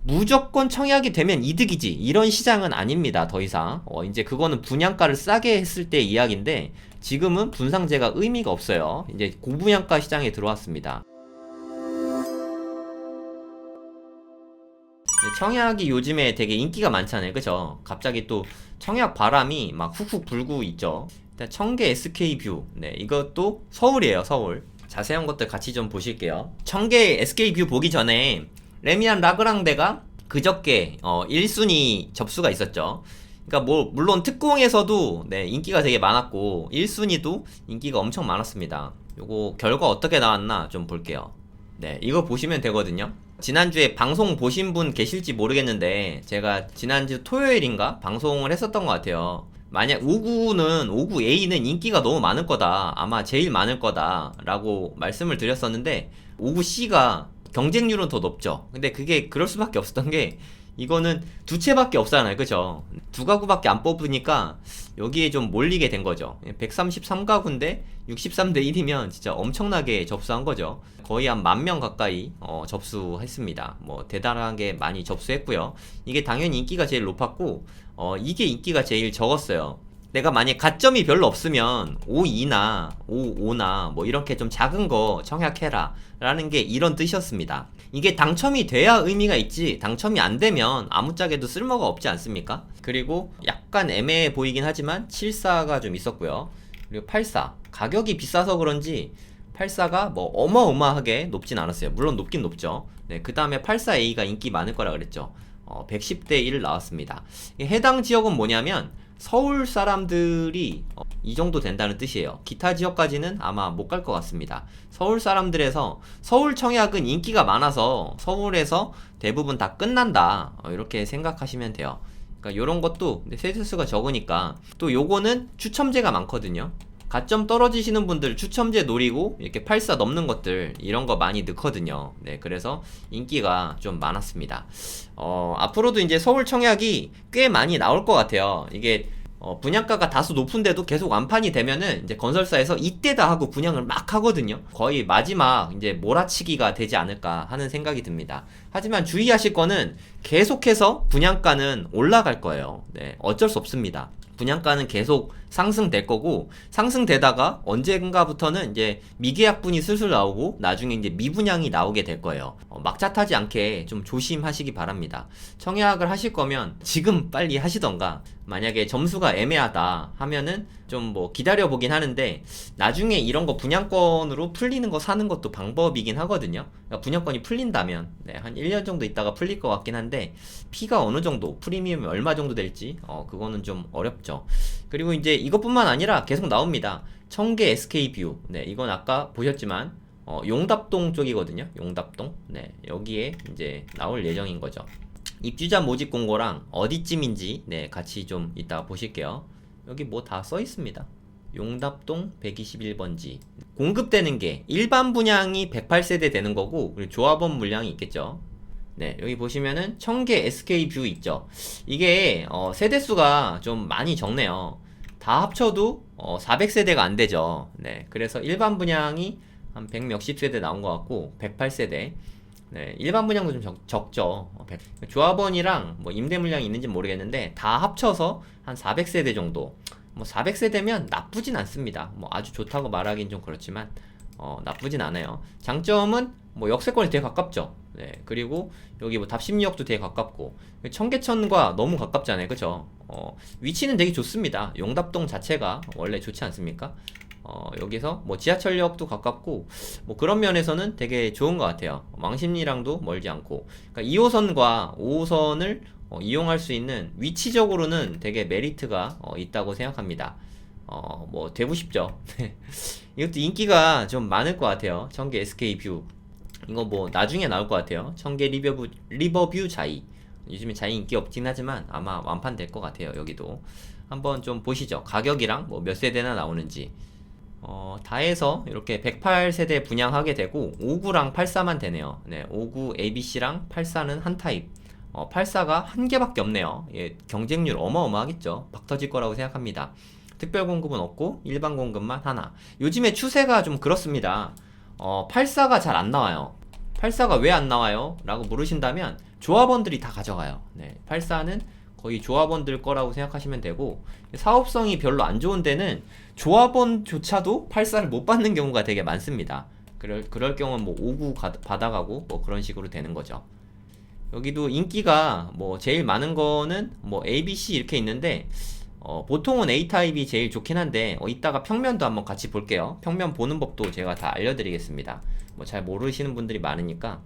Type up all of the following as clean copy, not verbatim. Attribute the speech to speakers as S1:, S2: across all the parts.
S1: 무조건 청약이 되면 이득이지 이런 시장은 아닙니다. 더 이상 이제 그거는 분양가를 싸게 했을 때 이야기인데 지금은 분상제가 의미가 없어요. 이제 고분양가 시장에 들어왔습니다. 청약이 요즘에 되게 인기가 많잖아요. 그죠? 갑자기 또 청약 바람이 막 훅훅 불고 있죠. 일단 청계 SK뷰. 네, 이것도 서울이에요, 서울. 자세한 것들 같이 좀 보실게요. 청계 SK뷰 보기 전에 레미안 라그랑데가 그저께 1순위 접수가 있었죠. 그러니까 뭐 물론 특공에서도 네, 인기가 되게 많았고 1순위도 인기가 엄청 많았습니다. 요거 결과 어떻게 나왔나 좀 볼게요. 네, 이거 보시면 되거든요. 지난주에 방송 보신 분 계실지 모르겠는데 제가 지난주 토요일인가 방송을 했었던 것 같아요. 만약 59 A는 인기가 너무 많을 거다, 아마 제일 많을 거다 라고 말씀을 드렸었는데 59 C가 경쟁률은 더 높죠. 근데 그게 그럴 수밖에 없었던 게 이거는 두 채밖에 없잖아요. 그죠? 두 가구밖에 안 뽑으니까 여기에 좀 몰리게 된 거죠. 133가구인데 63대 1이면 진짜 엄청나게 접수한 거죠. 거의 한 10,000명 가까이 접수했습니다. 뭐 대단하게 많이 접수했고요. 이게 당연히 인기가 제일 높았고 이게 인기가 제일 적었어요. 내가 만약 가점이 별로 없으면 52나 55나 뭐 이렇게 좀 작은 거 청약해라 라는 게 이런 뜻이었습니다. 이게 당첨이 돼야 의미가 있지 당첨이 안 되면 아무짝에도 쓸모가 없지 않습니까? 그리고 약간 애매해 보이긴 하지만 74가 좀 있었고요. 그리고 84 가격이 비싸서 그런지 84가 뭐 어마어마하게 높진 않았어요. 물론 높긴 높죠. 네, 그 다음에 84A가 인기 많을 거라 그랬죠. 110대 1 나왔습니다. 해당 지역은 뭐냐면 서울 사람들이 이 정도 된다는 뜻이에요. 기타 지역까지는 아마 못 갈 것 같습니다. 서울 사람들에서 서울 청약은 인기가 많아서 서울에서 대부분 다 끝난다 이렇게 생각하시면 돼요. 그러니까 요런 것도 세대수가 적으니까 또 요거는 추첨제가 많거든요. 가점 떨어지시는 분들 추첨제 노리고 이렇게 84 넘는 것들 이런 거 많이 넣거든요. 네, 그래서 인기가 좀 많았습니다. 앞으로도 이제 서울 청약이 꽤 많이 나올 것 같아요. 이게 분양가가 다소 높은데도 계속 완판이 되면은 이제 건설사에서 이때다 하고 분양을 막 하거든요. 거의 마지막 이제 몰아치기가 되지 않을까 하는 생각이 듭니다. 하지만 주의하실 거는 계속해서 분양가는 올라갈 거예요. 네, 어쩔 수 없습니다. 분양가는 계속 상승될 거고 상승되다가 언젠가부터는 이제 미계약분이 슬슬 나오고 나중에 이제 미분양이 나오게 될 거예요. 막차 타지 않게 좀 조심하시기 바랍니다. 청약을 하실 거면 지금 빨리 하시던가 만약에 점수가 애매하다 하면은 좀 뭐 기다려 보긴 하는데 나중에 이런 거 분양권으로 풀리는 거 사는 것도 방법이긴 하거든요. 그러니까 분양권이 풀린다면 네, 한 1년 정도 있다가 풀릴 것 같긴 한데 피가 어느 정도 프리미엄이 얼마 정도 될지 그거는 좀 어렵죠. 그리고 이제 이것뿐만 아니라 계속 나옵니다. 청계 SK뷰. 네, 이건 아까 보셨지만 용답동 쪽이거든요. 용답동. 네, 여기에 이제 나올 예정인 거죠. 입주자 모집 공고랑 어디쯤인지 네, 같이 좀 이따 보실게요. 여기 뭐 다 써 있습니다. 용답동 121번지. 공급되는 게 일반 분양이 108세대 되는 거고 그리고 조합원 물량이 있겠죠. 네, 여기 보시면은 청계 SK뷰 있죠. 이게 세대수가 좀 많이 적네요. 다 합쳐도 400세대가 안 되죠. 네, 그래서 일반 분양이 한 100 몇십 세대 나온 것 같고 108세대. 네, 일반 분양도 좀 적죠. 조합원이랑 뭐 임대 물량이 있는지 모르겠는데 다 합쳐서 한 400세대 정도. 뭐 400세대면 나쁘진 않습니다. 뭐 아주 좋다고 말하긴 좀 그렇지만 나쁘진 않아요. 장점은 뭐 역세권이 되게 가깝죠. 네, 그리고 여기 뭐 답심리역도 되게 가깝고 청계천과 너무 가깝잖아요. 그죠? 위치는 되게 좋습니다. 용답동 자체가 원래 좋지 않습니까? 여기서 뭐 지하철역도 가깝고 뭐 그런 면에서는 되게 좋은 것 같아요. 왕십리랑도 멀지 않고 그러니까 2호선과 5호선을 이용할 수 있는 위치적으로는 되게 메리트가 있다고 생각합니다. 뭐 되고 싶죠. 이것도 인기가 좀 많을 것 같아요. 청계 SK뷰 이거 뭐 나중에 나올 것 같아요. 청계 리버뷰 자이. 요즘에 자이 인기 없긴 하지만 아마 완판될 것 같아요. 여기도 한번 좀 보시죠. 가격이랑 뭐 몇 세대나 나오는지. 다 해서 이렇게 108세대 분양하게 되고 59랑 84만 되네요. 네, 59 ABC랑 84는 한 타입. 84가 한 개밖에 없네요. 예, 경쟁률 어마어마하겠죠. 박 터질 거라고 생각합니다. 특별 공급은 없고 일반 공급만 하나. 요즘에 추세가 좀 그렇습니다. 84가 잘 안 나와요. 84가 왜 안 나와요? 라고 물으신다면 조합원들이 다 가져가요. 네, 84는 거의 조합원들 거라고 생각하시면 되고, 사업성이 별로 안 좋은 데는 조합원조차도 84를 못 받는 경우가 되게 많습니다. 그럴 경우는 뭐 59 받아가고 뭐 그런 식으로 되는 거죠. 여기도 인기가 뭐 제일 많은 거는 뭐 A, B, C 이렇게 있는데, 보통은 A타입이 제일 좋긴 한데, 이따가 평면도 한번 같이 볼게요. 평면 보는 법도 제가 다 알려드리겠습니다. 뭐 잘 모르시는 분들이 많으니까.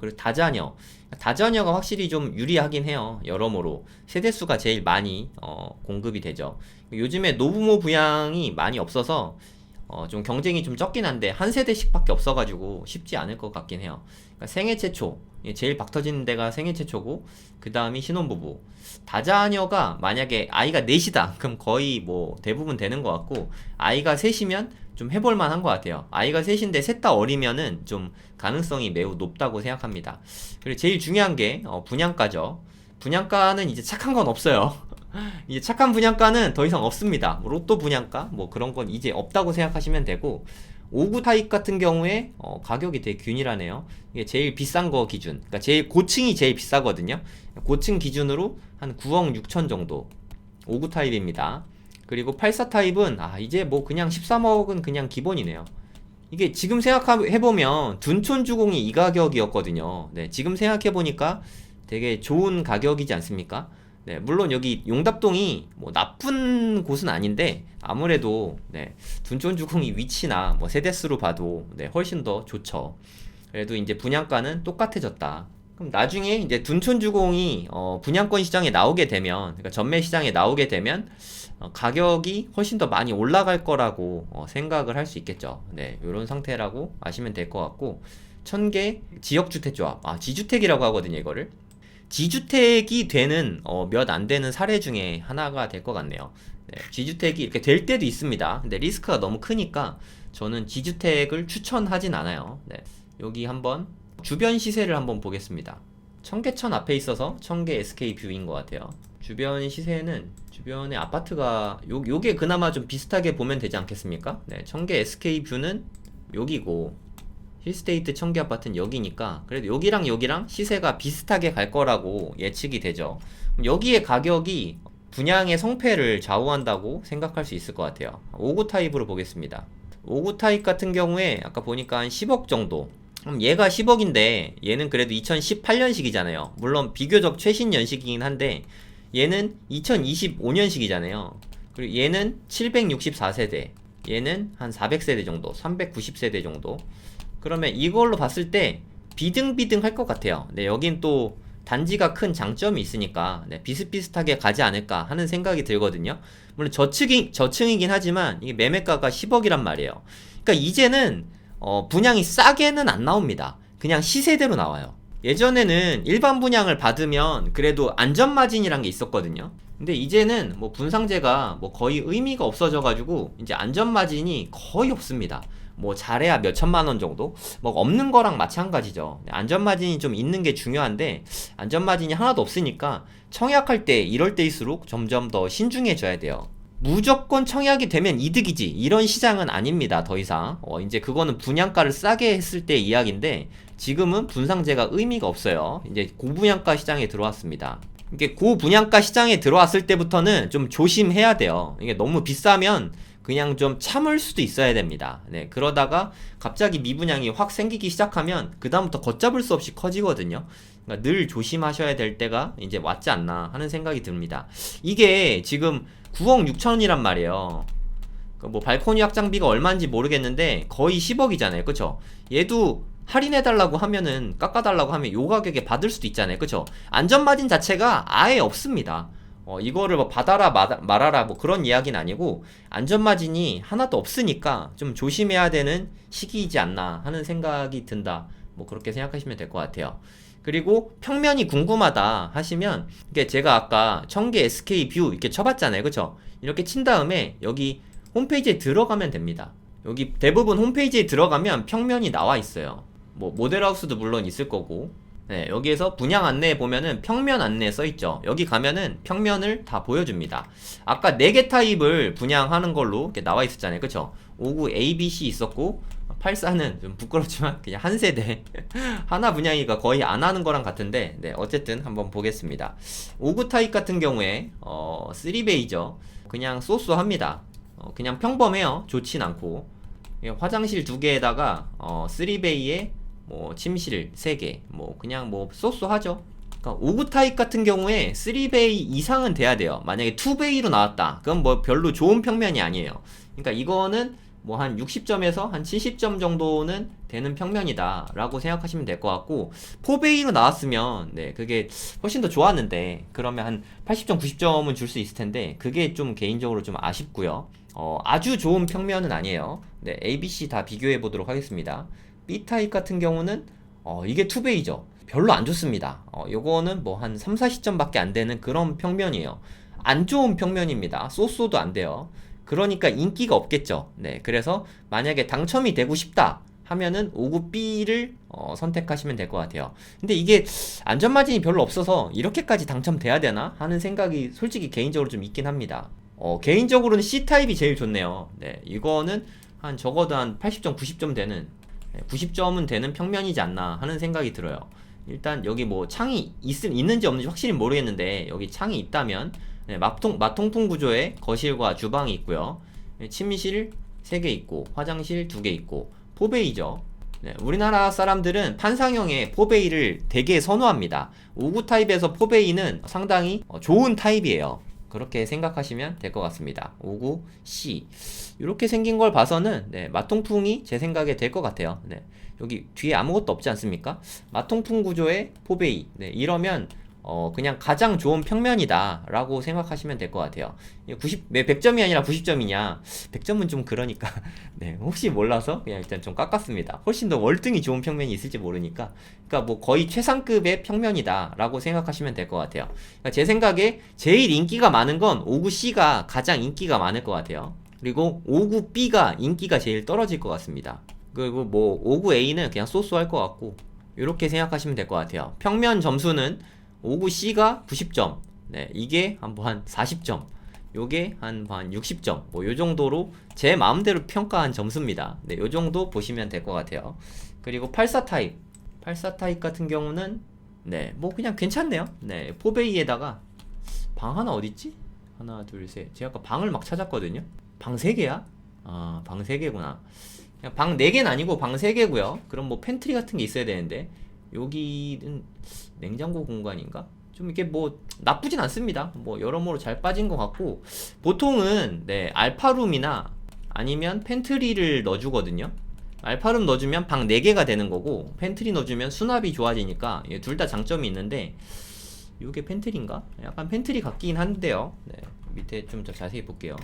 S1: 그리고 다자녀가 확실히 좀 유리하긴 해요. 여러모로 세대수가 제일 많이 공급이 되죠. 요즘에 노부모 부양이 많이 없어서 좀 경쟁이 좀 적긴 한데, 한 세대씩밖에 없어가지고 쉽지 않을 것 같긴 해요. 그러니까 생애 최초, 제일 박 터지는 데가 생애 최초고, 그 다음이 신혼부부. 다자녀가 만약에 아이가 넷이다 그럼 거의 뭐 대부분 되는 것 같고, 아이가 셋이면 좀 해볼 만한 것 같아요. 아이가 셋인데 셋 다 어리면은 좀 가능성이 매우 높다고 생각합니다. 그리고 제일 중요한 게 분양가죠. 분양가는 이제 착한 건 없어요. 이제 착한 분양가는 더 이상 없습니다. 뭐 로또 분양가 뭐 그런 건 이제 없다고 생각하시면 되고, 5구 타입 같은 경우에 가격이 되게 균일하네요. 이게 제일 비싼 거 기준, 그러니까 제일 고층이 제일 비싸거든요. 고층 기준으로 한 9억 6천 정도 5구 타입입니다. 그리고 84 타입은 이제 뭐 그냥 13억은 그냥 기본이네요. 이게 지금 생각해보면 둔촌 주공이 이 가격이었거든요. 네, 지금 생각해보니까 되게 좋은 가격이지 않습니까? 네, 물론 여기 용답동이 뭐 나쁜 곳은 아닌데, 아무래도 네, 둔촌 주공이 위치나 뭐 세대수로 봐도 네, 훨씬 더 좋죠. 그래도 이제 분양가는 똑같아졌다. 그럼 나중에 이제 둔촌 주공이 분양권 시장에 나오게 되면, 그러니까 전매 시장에 나오게 되면 가격이 훨씬 더 많이 올라갈 거라고 생각을 할 수 있겠죠. 네, 이런 상태라고 아시면 될 것 같고, 천개 지역주택조합, 지주택이라고 하거든요, 이거를. 지주택이 되는 몇 안 되는 사례 중에 하나가 될 것 같네요. 네, 지주택이 이렇게 될 때도 있습니다. 근데 리스크가 너무 크니까 저는 지주택을 추천하진 않아요. 네, 여기 한번 주변 시세를 한번 보겠습니다. 청계천 앞에 있어서 청계 SK 뷰인 것 같아요. 주변 시세는 주변에 아파트가 요게 그나마 좀 비슷하게 보면 되지 않겠습니까? 네, 청계 SK 뷰는 여기고, 힐스테이트 청계 아파트는 여기니까 그래도 여기랑 시세가 비슷하게 갈 거라고 예측이 되죠. 여기에 가격이 분양의 성패를 좌우한다고 생각할 수 있을 것 같아요. 5구 타입으로 보겠습니다. 5구 타입 같은 경우에 아까 보니까 한 10억 정도. 그럼 얘가 10억인데 얘는 그래도 2018년식이잖아요. 물론 비교적 최신 연식이긴 한데 얘는 2025년식이잖아요. 그리고 얘는 764세대, 얘는 한 400세대 정도, 390세대 정도. 그러면 이걸로 봤을 때 비등비등 할 것 같아요. 네, 여긴 또 단지가 큰 장점이 있으니까 네, 비슷비슷하게 가지 않을까 하는 생각이 들거든요. 물론 저층이긴 하지만 이게 매매가가 10억이란 말이에요. 그러니까 이제는 분양이 싸게는 안 나옵니다. 그냥 시세대로 나와요. 예전에는 일반 분양을 받으면 그래도 안전마진이란 게 있었거든요. 근데 이제는 뭐 분상제가 뭐 거의 의미가 없어져가지고 이제 안전마진이 거의 없습니다. 뭐 잘해야 몇 천만 원 정도? 뭐 없는 거랑 마찬가지죠. 안전마진이 좀 있는 게 중요한데 안전마진이 하나도 없으니까 청약할 때 이럴 때일수록 점점 더 신중해져야 돼요. 무조건 청약이 되면 이득이지 이런 시장은 아닙니다. 더 이상 이제 그거는 분양가를 싸게 했을 때 이야기인데, 지금은 분상제가 의미가 없어요. 이제 고분양가 시장에 들어왔습니다. 이게 고분양가 시장에 들어왔을 때부터는 좀 조심해야 돼요. 이게 너무 비싸면 그냥 좀 참을 수도 있어야 됩니다. 네, 그러다가 갑자기 미분양이 확 생기기 시작하면 그 다음부터 걷잡을 수 없이 커지거든요. 그러니까 늘 조심하셔야 될 때가 이제 왔지 않나 하는 생각이 듭니다. 이게 지금 9억 6천이란 말이에요. 뭐 발코니 확장비가 얼마인지 모르겠는데 거의 10억이잖아요. 그쵸? 얘도 할인해달라고 하면은, 깎아달라고 하면 요 가격에 받을 수도 있잖아요. 그쵸? 안전마진 자체가 아예 없습니다. 이거를 뭐 받아라 말아라 뭐 그런 이야기는 아니고 안전마진이 하나도 없으니까 좀 조심해야 되는 시기이지 않나 하는 생각이 든다. 뭐 그렇게 생각하시면 될 것 같아요. 그리고 평면이 궁금하다 하시면, 이게 제가 아까 청계 SK 뷰 이렇게 쳐봤잖아요. 그쵸? 이렇게 친 다음에 여기 홈페이지에 들어가면 됩니다. 여기 대부분 홈페이지에 들어가면 평면이 나와 있어요. 뭐 모델하우스도 물론 있을 거고, 네, 여기에서 분양 안내에 보면은 평면 안내 써있죠. 여기 가면은 평면을 다 보여줍니다. 아까 4개 타입을 분양하는 걸로 이렇게 나와 있었잖아요. 그쵸? 5구 A, B, C 있었고, 84는 좀 부끄럽지만 그냥 한 세대 하나 분양이가 거의 안 하는 거랑 같은데, 네, 어쨌든 한번 보겠습니다. 5구 타입 같은 경우에 3베이죠. 그냥 쏘쏘합니다. 그냥 평범해요. 좋진 않고. 화장실 2개에다가 3베이에 뭐 침실 3개, 뭐 그냥 뭐 쏘쏘하죠. 그러니까 5구 타입 같은 경우에 3베이 이상은 돼야 돼요. 만약에 2베이로 나왔다, 그럼 뭐 별로 좋은 평면이 아니에요. 그러니까 이거는 뭐 한 60점에서 한 70점 정도는 되는 평면이다 라고 생각하시면 될 것 같고, 4베이로 나왔으면 네, 그게 훨씬 더 좋았는데, 그러면 한 80점 90점은 줄 수 있을 텐데, 그게 좀 개인적으로 좀 아쉽고요. 아주 좋은 평면은 아니에요. 네, ABC 다 비교해 보도록 하겠습니다. B타입 같은 경우는 이게 2베이죠. 별로 안 좋습니다. 요거는 뭐 한 3, 40점 밖에 안 되는 그런 평면이에요. 안 좋은 평면입니다. 쏘쏘도 안 돼요. 그러니까 인기가 없겠죠. 네, 그래서 만약에 당첨이 되고 싶다 하면은 5구 B를 선택하시면 될 것 같아요. 근데 이게 안전마진이 별로 없어서 이렇게까지 당첨돼야 되나 하는 생각이 솔직히 개인적으로 좀 있긴 합니다. 개인적으로는 C타입이 제일 좋네요. 네, 이거는 한 적어도 한 80점, 90점 되는, 90점은 되는 평면이지 않나 하는 생각이 들어요. 일단 여기 뭐 창이 있는지 없는지 확실히 모르겠는데, 여기 창이 있다면 네, 마통풍 구조의 거실과 주방이 있고요. 네, 침실 3개 있고 화장실 2개 있고 4베이죠. 네, 우리나라 사람들은 판상형의 4베이를 되게 선호합니다. 5구 타입에서 4베이는 상당히 좋은 타입이에요. 그렇게 생각하시면 될 것 같습니다. 5구 C 이렇게 생긴 걸 봐서는 네, 마통풍이 제 생각에 될 것 같아요. 네, 여기 뒤에 아무것도 없지 않습니까? 마통풍 구조의 4베이. 네, 이러면 그냥 가장 좋은 평면이다 라고 생각하시면 될 것 같아요. 100점이 아니라 90점이냐, 100점은 좀 그러니까 네, 혹시 몰라서 그냥 일단 좀 깎았습니다. 훨씬 더 월등히 좋은 평면이 있을지 모르니까, 그러니까 뭐 거의 최상급의 평면이다 라고 생각하시면 될 것 같아요. 그러니까 제 생각에 제일 인기가 많은 건 5구 C가 가장 인기가 많을 것 같아요. 그리고 5구 B가 인기가 제일 떨어질 것 같습니다. 그리고 뭐 5구 A는 그냥 쏘쏘할 것 같고, 이렇게 생각하시면 될 것 같아요. 평면 점수는 5구 C가 90점, 네, 이게 한 40점, 요게 한 60점, 뭐 요 정도로 제 마음대로 평가한 점수입니다. 네, 요 정도 보시면 될 것 같아요. 그리고 84타입 같은 경우는 네, 뭐 그냥 괜찮네요. 네, 4베이에다가 방 하나 어딨지? 하나, 둘, 셋. 제가 아까 방을 막 찾았거든요. 방 3개야? 아, 방 3개구나. 그냥 방 4개는 아니고 방 3개고요. 그럼 뭐 팬트리 같은 게 있어야 되는데, 여기는 냉장고 공간인가? 좀 이게 뭐 나쁘진 않습니다. 뭐 여러모로 잘 빠진 것 같고, 보통은 네, 알파룸이나 아니면 팬트리를 넣어주거든요. 알파룸 넣어주면 방 4개가 되는 거고, 팬트리 넣어주면 수납이 좋아지니까 둘 다 장점이 있는데, 이게 팬트리인가? 약간 팬트리 같긴 한데요. 네, 밑에 좀 더 자세히 볼게요.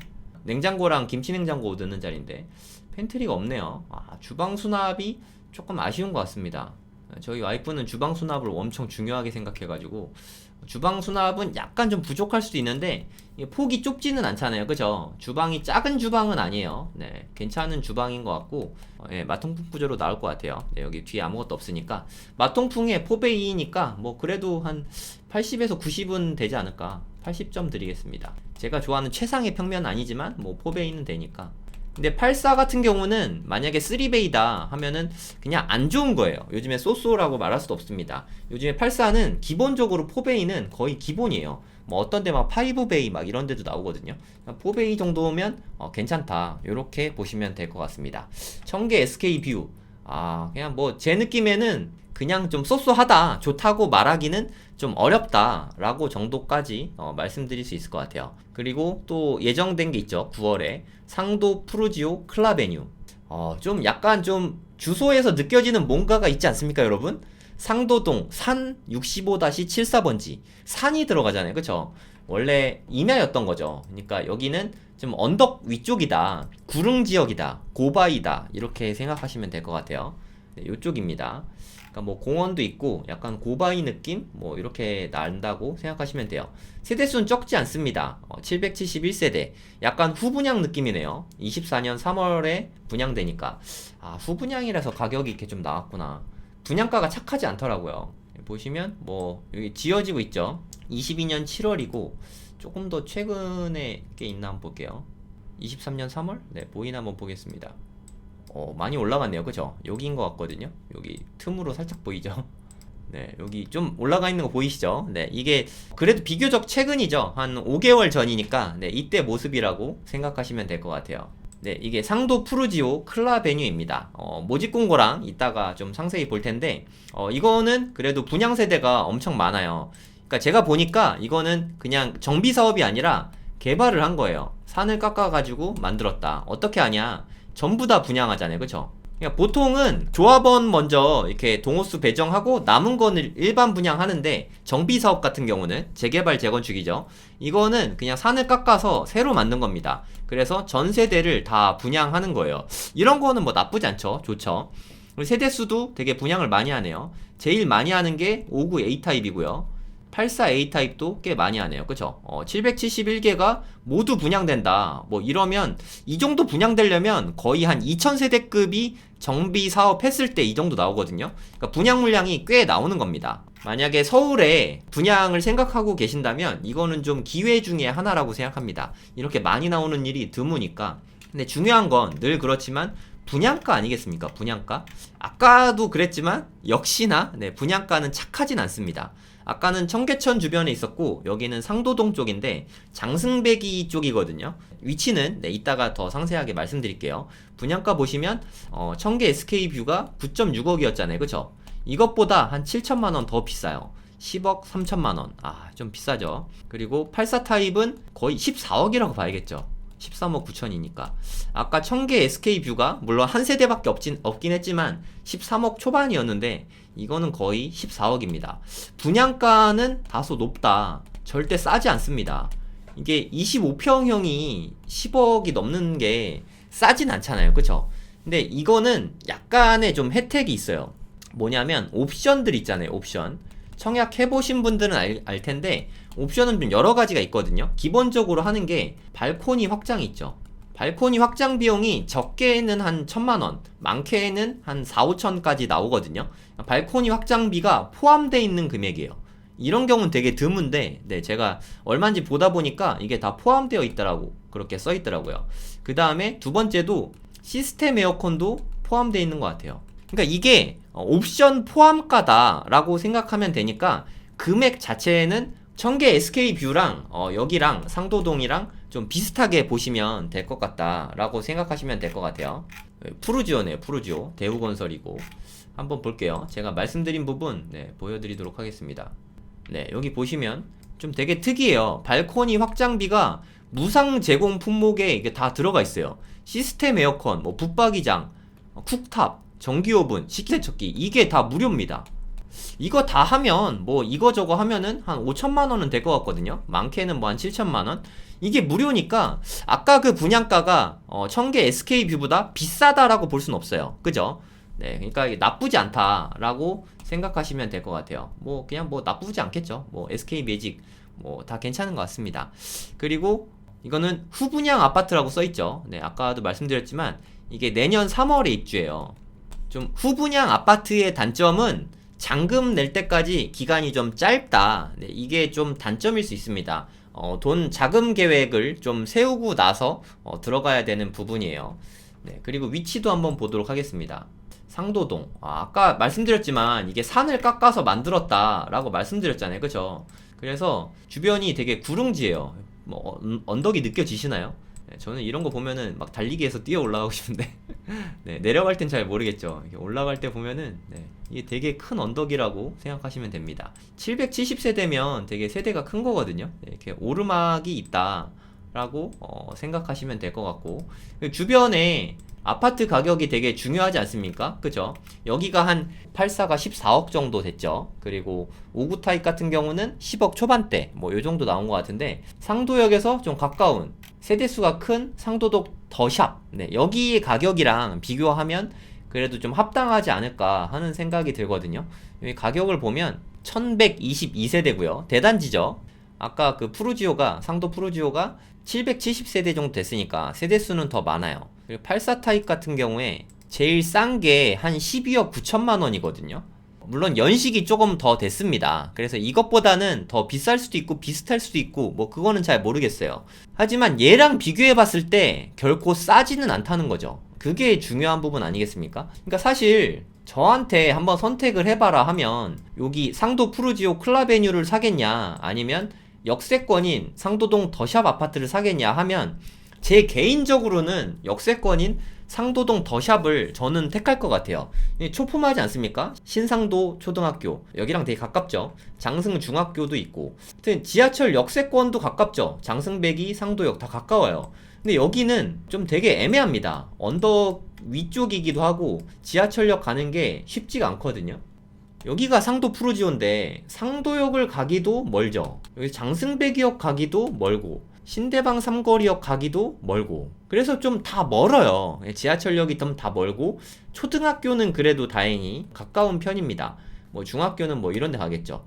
S1: 냉장고랑 김치냉장고 넣는 자리인데 팬트리가 없네요. 주방 수납이 조금 아쉬운 것 같습니다. 저희 와이프는 주방 수납을 엄청 중요하게 생각해가지고, 주방 수납은 약간 좀 부족할 수도 있는데 폭이 좁지는 않잖아요, 그죠? 주방이 작은 주방은 아니에요. 네, 괜찮은 주방인 것 같고, 예, 마통풍 구조로 나올 것 같아요. 네, 여기 뒤에 아무것도 없으니까 마통풍에 4베이니까 뭐 그래도 한 80에서 90은 되지 않을까. 80점 드리겠습니다. 제가 좋아하는 최상의 평면은 아니지만 뭐 4베이는 되니까. 근데 84 같은 경우는 만약에 3베이다 하면은 그냥 안 좋은 거예요. 요즘에 쏘쏘라고 말할 수도 없습니다. 요즘에 84는 기본적으로 4베이는 거의 기본이에요. 뭐 어떤 데 막 5베이 막 이런 데도 나오거든요. 4베이 정도면 괜찮다, 요렇게 보시면 될 것 같습니다. 청계 SK 뷰, 그냥 뭐 제 느낌에는 그냥 좀 쏘쏘하다, 좋다고 말하기는 좀 어렵다 라고 정도까지 말씀드릴 수 있을 것 같아요. 그리고 또 예정된 게 있죠. 9월에 상도 푸르지오 클라베뉴. 좀 약간 좀 주소에서 느껴지는 뭔가가 있지 않습니까, 여러분? 상도동 산 65-74번지 산이 들어가잖아요, 그쵸? 원래 임야였던 거죠. 그러니까 여기는 좀 언덕 위쪽이다, 구릉 지역이다, 고바이다, 이렇게 생각하시면 될 것 같아요. 네, 이쪽입니다. 그러니까 뭐 공원도 있고 약간 고바이 느낌 뭐 이렇게 난다고 생각하시면 돼요. 세대수는 적지 않습니다. 771세대. 약간 후분양 느낌이네요. 24년 3월에 분양되니까. 후분양이라서 가격이 이렇게 좀 나왔구나. 분양가가 착하지 않더라고요. 보시면 뭐 여기 지어지고 있죠. 22년 7월이고 조금 더 최근에 게 있나 한번 볼게요. 23년 3월? 네, 보이나 한번 보겠습니다. 많이 올라갔네요. 그죠? 여기인 것 같거든요. 여기 틈으로 살짝 보이죠? 네, 여기 좀 올라가 있는 거 보이시죠? 네, 이게 그래도 비교적 최근이죠. 한 5개월 전이니까, 네, 이때 모습이라고 생각하시면 될 것 같아요. 네, 이게 상도 푸르지오 클라베뉴입니다. 모집공고랑 이따가 좀 상세히 볼 텐데, 이거는 그래도 분양 세대가 엄청 많아요. 그러니까 제가 보니까 이거는 그냥 정비 사업이 아니라 개발을 한 거예요. 산을 깎아가지고 만들었다. 어떻게 하냐? 전부 다 분양하잖아요. 그쵸? 그러니까 보통은 조합원 먼저 이렇게 동호수 배정하고 남은 거는 일반 분양하는데 정비 사업 같은 경우는 재개발 재건축이죠. 이거는 그냥 산을 깎아서 새로 만든 겁니다. 그래서 전 세대를 다 분양하는 거예요. 이런 거는 뭐 나쁘지 않죠. 좋죠. 그리고 세대 수도 되게 분양을 많이 하네요. 제일 많이 하는 게 59A 타입이고요. 84A 타입도 꽤 많이 하네요. 그쵸? 771개가 모두 분양된다. 뭐 이러면 이 정도 분양되려면 거의 한 2000세대급이 정비 사업 했을 때 이 정도 나오거든요. 그러니까 분양 물량이 꽤 나오는 겁니다. 만약에 서울에 분양을 생각하고 계신다면 이거는 좀 기회 중에 하나라고 생각합니다. 이렇게 많이 나오는 일이 드무니까. 근데 중요한 건 늘 그렇지만 분양가 아니겠습니까? 분양가? 아까도 그랬지만 역시나 네, 분양가는 착하진 않습니다. 아까는 청계천 주변에 있었고 여기는 상도동 쪽인데 장승배기 쪽이거든요. 위치는 네, 이따가 더 상세하게 말씀드릴게요. 분양가 보시면 청계 SK뷰가 9.6억이었잖아요. 그쵸? 이것보다 한 7천만원 더 비싸요. 10억 3천만원. 좀 비싸죠. 그리고 84 타입은 거의 14억이라고 봐야겠죠. 13억 9천이니까. 아까 청계 SK뷰가 물론 한 세대밖에 없긴 했지만 13억 초반이었는데 이거는 거의 14억입니다. 분양가는 다소 높다. 절대 싸지 않습니다. 이게 25평형이 10억이 넘는 게 싸진 않잖아요. 그쵸? 근데 이거는 약간의 좀 혜택이 있어요. 뭐냐면 옵션들 있잖아요. 옵션. 청약 해보신 분들은 알 텐데 옵션은 좀 여러 가지가 있거든요. 기본적으로 하는 게 발코니 확장이 있죠. 발코니 확장 비용이 적게는 한 1000만원, 많게는 한 4, 5천까지 나오거든요. 발코니 확장비가 포함되어 있는 금액이에요. 이런 경우는 되게 드문데, 네, 제가 얼마인지 보다 보니까 이게 다 포함되어 있더라고. 그렇게 써 있더라고요. 그 다음에 두 번째도 시스템 에어컨도 포함되어 있는 것 같아요. 그러니까 이게 옵션 포함가다라고 생각하면 되니까 금액 자체는 청계 SK뷰랑 여기랑 상도동이랑 좀 비슷하게 보시면 될 것 같다라고 생각하시면 될 것 같아요. 푸르지오네요. 푸르지오. 대우건설이고. 한번 볼게요. 제가 말씀드린 부분 네, 보여드리도록 하겠습니다. 네, 여기 보시면 좀 되게 특이해요. 발코니 확장비가 무상 제공 품목에 이게 다 들어가 있어요. 시스템 에어컨, 뭐 붙박이장, 쿡탑, 전기오븐, 식기세척기 이게 다 무료입니다. 이거 다 하면 뭐 이거저거 하면은 한 5천만원은 될 것 같거든요. 많게는 뭐 한 7천만원. 이게 무료니까 아까 그 분양가가 청계 SK뷰보다 비싸다라고 볼 순 없어요. 그죠? 네, 그러니까 이게 나쁘지 않다라고 생각하시면 될 것 같아요. 뭐 그냥 뭐 나쁘지 않겠죠. 뭐 SK매직 뭐 다 괜찮은 것 같습니다. 그리고 이거는 후분양 아파트라고 써있죠. 네, 아까도 말씀드렸지만 이게 내년 3월에 입주해요. 좀 후분양 아파트의 단점은 잔금 낼 때까지 기간이 좀 짧다. 네, 이게 좀 단점일 수 있습니다. 돈 자금 계획을 좀 세우고 나서 들어가야 되는 부분이에요. 네, 그리고 위치도 한번 보도록 하겠습니다. 상도동. 아까 말씀드렸지만 이게 산을 깎아서 만들었다라고 말씀드렸잖아요. 그쵸? 그래서 주변이 되게 구릉지예요. 뭐 언덕이 느껴지시나요? 네, 저는 이런 거 보면은 막 달리기해서 뛰어 올라가고 싶은데 네, 내려갈 땐 잘 모르겠죠. 올라갈 때 보면은 네, 이게 되게 큰 언덕이라고 생각하시면 됩니다. 770세대면 되게 세대가 큰 거거든요. 네, 이렇게 오르막이 있다라고 생각하시면 될 것 같고 주변에 아파트 가격이 되게 중요하지 않습니까? 그죠? 여기가 한 84가 14억 정도 됐죠. 그리고 59 타입 같은 경우는 10억 초반대 뭐 요 정도 나온 것 같은데 상도역에서 좀 가까운 세대수가 큰 상도동 더샵 네, 여기의 가격이랑 비교하면 그래도 좀 합당하지 않을까 하는 생각이 들거든요. 여기 가격을 보면 1122세대고요. 대단지죠. 아까 그 푸르지오가 상도 푸르지오가 770세대 정도 됐으니까 세대수는 더 많아요. 그리고 84 타입 같은 경우에 제일 싼 게 한 12억 9천만 원이거든요. 물론 연식이 조금 더 됐습니다. 그래서 이것보다는 더 비쌀 수도 있고 비슷할 수도 있고 뭐 그거는 잘 모르겠어요. 하지만 얘랑 비교해 봤을 때 결코 싸지는 않다는 거죠. 그게 중요한 부분 아니겠습니까? 그러니까 사실 저한테 한번 선택을 해봐라 하면 여기 상도 푸르지오 클라베뉴를 사겠냐 아니면 역세권인 상도동 더샵 아파트를 사겠냐 하면 제 개인적으로는 역세권인 상도동 더샵을 저는 택할 것 같아요. 초품하지 않습니까? 신상도 초등학교 여기랑 되게 가깝죠. 장승 중학교도 있고 하여튼 지하철 역세권도 가깝죠. 장승배기 상도역 다 가까워요. 근데 여기는 좀 되게 애매합니다. 언덕 위쪽이기도 하고 지하철역 가는 게 쉽지가 않거든요. 여기가 상도 푸르지오인데 상도역을 가기도 멀죠. 여기 장승배기역 가기도 멀고 신대방 삼거리역 가기도 멀고 그래서 좀 다 멀어요. 지하철역이 좀 다 멀고 초등학교는 그래도 다행히 가까운 편입니다. 뭐 중학교는 뭐 이런 데 가겠죠.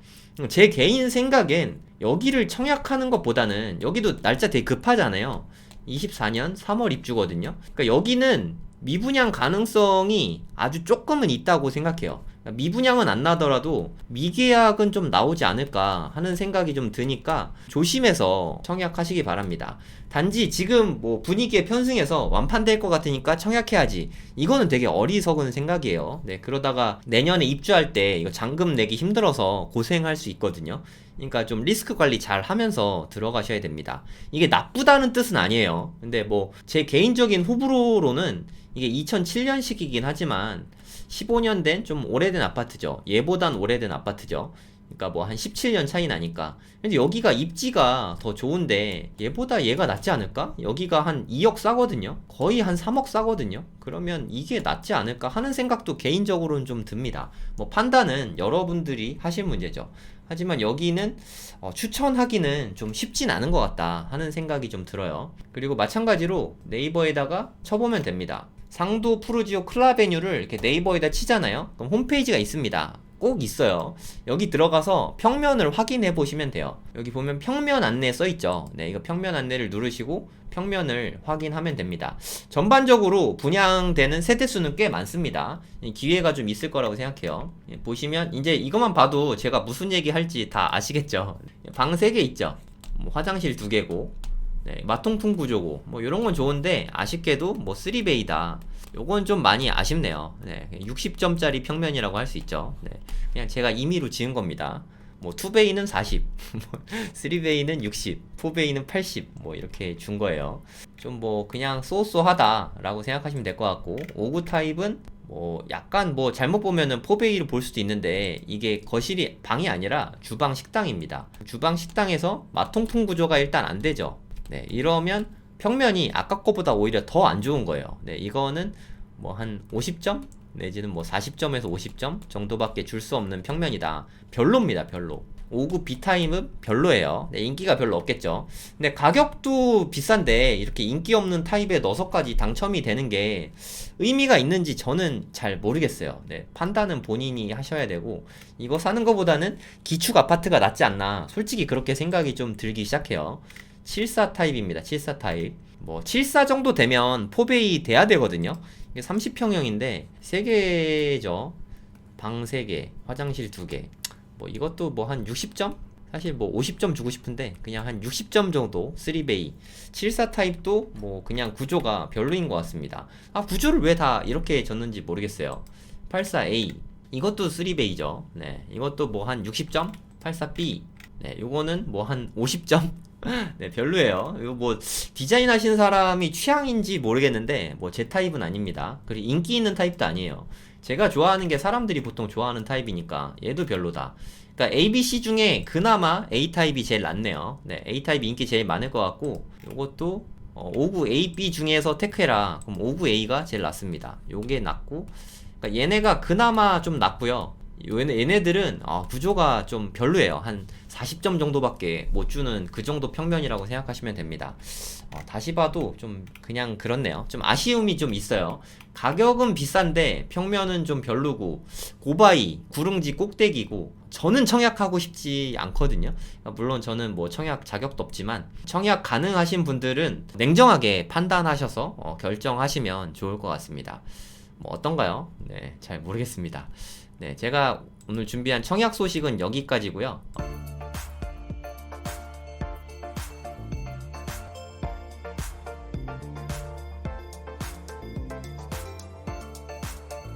S1: 제 개인 생각엔 여기를 청약하는 것보다는 여기도 날짜 되게 급하잖아요. 24년 3월 입주거든요. 그러니까 여기는 미분양 가능성이 아주 조금은 있다고 생각해요. 미분양은 안 나더라도 미계약은 좀 나오지 않을까 하는 생각이 좀 드니까 조심해서 청약하시기 바랍니다. 단지 지금 뭐 분위기에 편승해서 완판될 것 같으니까 청약해야지. 이거는 되게 어리석은 생각이에요. 네, 그러다가 내년에 입주할 때 이거 잔금 내기 힘들어서 고생할 수 있거든요. 그러니까 좀 리스크 관리 잘 하면서 들어가셔야 됩니다. 이게 나쁘다는 뜻은 아니에요. 근데 뭐 제 개인적인 호불호로는 이게 2007년식이긴 하지만 15년 된 좀 오래된 아파트죠. 얘보단 오래된 아파트죠. 그러니까 뭐 한 17년 차이 나니까. 근데 여기가 입지가 더 좋은데 얘보다 얘가 낫지 않을까? 여기가 한 2억 싸거든요. 거의 한 3억 싸거든요. 그러면 이게 낫지 않을까 하는 생각도 개인적으로는 좀 듭니다. 뭐 판단은 여러분들이 하실 문제죠. 하지만 여기는 추천하기는 좀 쉽진 않은 것 같다 하는 생각이 좀 들어요. 그리고 마찬가지로 네이버에다가 쳐보면 됩니다. 상도 푸르지오 클라베뉴를 이렇게 네이버에다 치잖아요. 그럼 홈페이지가 있습니다. 꼭 있어요. 여기 들어가서 평면을 확인해 보시면 돼요. 여기 보면 평면 안내 써있죠. 네, 이거 평면 안내를 누르시고 평면을 확인하면 됩니다. 전반적으로 분양되는 세대수는 꽤 많습니다. 기회가 좀 있을 거라고 생각해요. 보시면 이제 이것만 봐도 제가 무슨 얘기 할지 다 아시겠죠. 방 3개 있죠. 뭐 화장실 2개고 네, 마통풍 구조고 뭐 이런 건 좋은데 아쉽게도 뭐 3베이다. 요건 좀 많이 아쉽네요. 네, 60점짜리 평면이라고 할 수 있죠. 네, 그냥 제가 임의로 지은 겁니다. 뭐 2베이는 40, 3베이는 60, 4베이는 80, 뭐 이렇게 준 거예요. 좀 뭐 그냥 쏘쏘하다라고 생각하시면 될 것 같고 5구 타입은 뭐 약간 뭐 잘못 보면은 4베이로 볼 수도 있는데 이게 거실이 방이 아니라 주방 식당입니다. 주방 식당에서 마통풍 구조가 일단 안 되죠. 네, 이러면 평면이 아까 거보다 오히려 더 안 좋은 거예요. 네, 이거는 뭐 한 50점? 내지는 뭐 40점에서 50점 정도밖에 줄 수 없는 평면이다. 별로입니다, 별로. 5구 B타입은 별로예요. 네, 인기가 별로 없겠죠. 근데 가격도 비싼데 이렇게 인기 없는 타입에 넣어서까지 당첨이 되는 게 의미가 있는지 저는 잘 모르겠어요. 네, 판단은 본인이 하셔야 되고 이거 사는 것보다는 기축 아파트가 낫지 않나 솔직히 그렇게 생각이 좀 들기 시작해요. 74 타입입니다. 74 타입. 뭐 74 정도 되면 4베이 돼야 되거든요. 이게 30평형인데 3개죠. 방 3개, 화장실 2개. 뭐 이것도 뭐 한 60점? 사실 뭐 50점 주고 싶은데 그냥 한 60점 정도 3베이. 74 타입도 뭐 그냥 구조가 별로인 것 같습니다. 아, 구조를 왜 다 이렇게 줬는지 모르겠어요. 84A. 이것도 3베이죠. 네. 이것도 뭐 한 60점? 84B. 네, 요거는 뭐 한 50점? 네, 별로예요. 이거 뭐 디자인 하신 사람이 취향인지 모르겠는데 뭐 제 타입은 아닙니다. 그리고 인기 있는 타입도 아니에요. 제가 좋아하는 게 사람들이 보통 좋아하는 타입이니까 얘도 별로다. 그러니까 A, B, C 중에 그나마 A 타입이 제일 낫네요. 네, A 타입이 인기 제일 많을 것 같고 요것도 59 A, B 중에서 택해라. 그럼 59 A가 제일 낫습니다. 요게 낫고 그러니까 얘네가 그나마 좀 낫고요. 얘네들은 구조가 좀 별로예요. 한 40점 정도밖에 못 주는 그 정도 평면이라고 생각하시면 됩니다. 다시 봐도 좀 그냥 그렇네요. 좀 아쉬움이 좀 있어요. 가격은 비싼데 평면은 좀 별로고 고바위, 구릉지 꼭대기고 저는 청약하고 싶지 않거든요. 물론 저는 뭐 청약 자격도 없지만 청약 가능하신 분들은 냉정하게 판단하셔서 결정하시면 좋을 것 같습니다. 뭐 어떤가요? 네, 잘 모르겠습니다. 네, 제가 오늘 준비한 청약 소식은 여기까지고요.